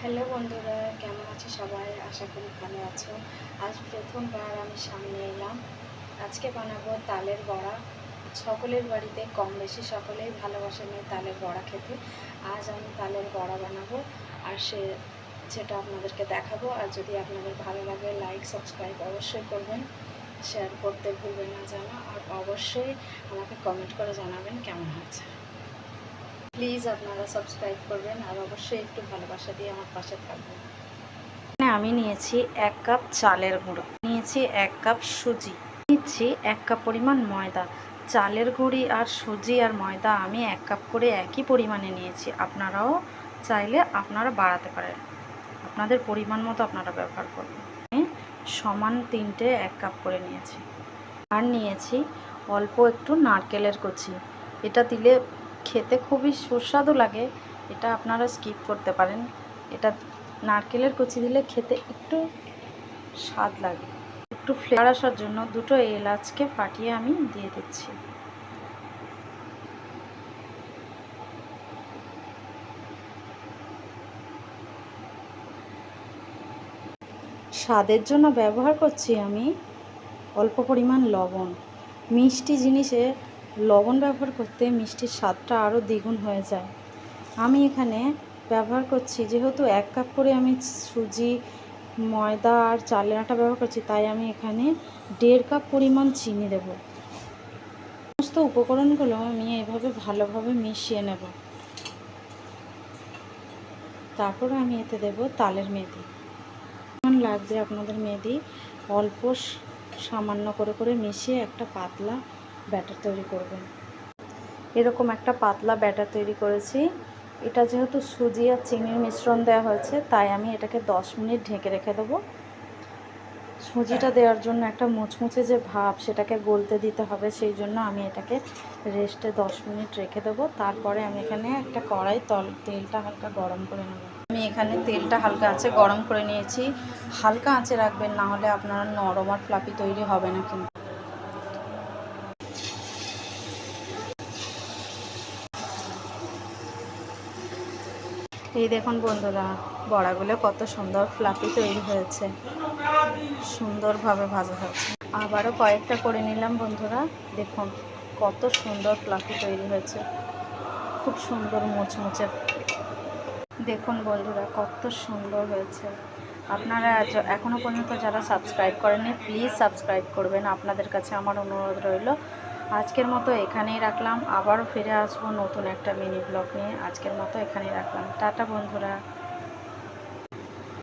Hello বন্ধুরা, কেমন আছো সবাই? আশা করি ভালো আছো। আজ প্রথমবার আমি সামনে এলাম। আজকে বানাবো তালের বড়া। সকলের বাড়িতে কম বেশি সকলেই ভালোবাসেন এই তালের বড়া খেতে। আজ আমি তালের বড়া বানাবো আর সেটা আপনাদেরকে দেখাবো। আর যদি আপনাদের ভালো লাগে লাইক সাবস্ক্রাইব অবশ্যই করবেন, শেয়ার করতে ভুলবেন না যেন। আর অবশ্যই আমাকে কমেন্ট করে জানাবেন কেমন হয়েছে। প্লিজ আপনারা সাবস্ক্রাইব করবেন আর অবশ্যই একটু ভালোবাসা দিয়ে আমার পাশে থাকবেন। আমি নিয়েছি 1 কাপ চালের গুঁড়ো, নিয়েছি 1 কাপ সুজি, নিচ্ছি 1 কাপ পরিমাণ ময়দা। চালের গুঁড়ি আর সুজি আর ময়দা আমি 1 কাপ করে একই পরিমাণে নিয়েছি। আপনারাও চাইলে আপনারা বাড়াতে পারেন, আপনাদের পরিমাণ মতো আপনারা ব্যবহার করবেন। সমান 3টে 1 কাপ করে নিয়েছি। আর নিয়েছি অল্প একটু নারকেলের কুচি। এটা দিলে খেতে খুবই সুস্বাদু লাগে, এটা আপনারা স্কিপ করতে পারেন। এটা নারকেলের কুচি দিলে খেতে একটু স্বাদ লাগে। একটু ফ্লেভার আসার জন্য 2টো এলাচকে ফাটিয়ে আমি দিয়ে দিচ্ছি। স্বাদের জন্য ব্যবহার করছি আমি অল্প পরিমাণ লবণ। মিষ্টি জিনিসে লবণ ব্যবহার করতে মিষ্টির স্বাদটা আরও দ্বিগুণ হয়ে যায়। আমি এখানে ব্যবহার করছি, যেহেতু 1 কাপ করে আমি সুজি, ময়দা আর চালের আটা ব্যবহার করছি, তাই আমি এখানে 1.5 কাপ পরিমাণ চিনি দেব। সমস্ত উপকরণগুলো আমি এভাবে ভালোভাবে মিশিয়ে নেব। তারপরে আমি এতে দেব তালের মেদি। কেমন লাগবে আপনাদের মেদি? অল্প সামান্য করে করে মিশিয়ে একটা পাতলা ব্যাটার তৈরি করবেন। এরকম একটা পাতলা ব্যাটার তৈরি করেছি। এটা যেহেতু সুজি আর চিনির মিশ্রণ দেওয়া হয়েছে, তাই আমি এটাকে 10 মিনিট ঢেকে রেখে দেবো। সুজিটা দেওয়ার জন্য একটা মুচমুচে যে ভাব, সেটাকে গলতে দিতে হবে, সেই জন্য আমি এটাকে রেস্টে 10 মিনিট রেখে দেবো। তারপরে আমি এখানে একটা কড়াই তেলটা হালকা গরম করে নেব। আমি এখানে তেলটা হালকা আঁচে গরম করে নিয়েছি। হালকা আঁচে রাখবেন, না হলে আপনারা নরম আর ফ্লাফি তৈরি হবে না। কিন্তু এই দেখুন বন্ধুরা, বড়াগুলো কত সুন্দর ফ্লাফি তৈরি হয়েছে, সুন্দরভাবে ভাজা হয়েছে। আবারও কয়েকটা করে নিলাম বন্ধুরা। দেখুন কত সুন্দর ফ্লাফি তৈরি হয়েছে, খুব সুন্দর মুচমুচে। দেখুন বন্ধুরা কত সুন্দর হয়েছে। আপনারা এখনও পর্যন্ত যারা সাবস্ক্রাইব করেননি, প্লিজ সাবস্ক্রাইব করবেন, আপনাদের কাছে আমার অনুরোধ রইল। আজকের মতো এখানেই রাখলাম, আবারও ফিরে আসবো নতুন একটা মিনি ব্লগ নিয়ে। আজকের মতো এখানেই রাখলাম, টাটা বন্ধুরা।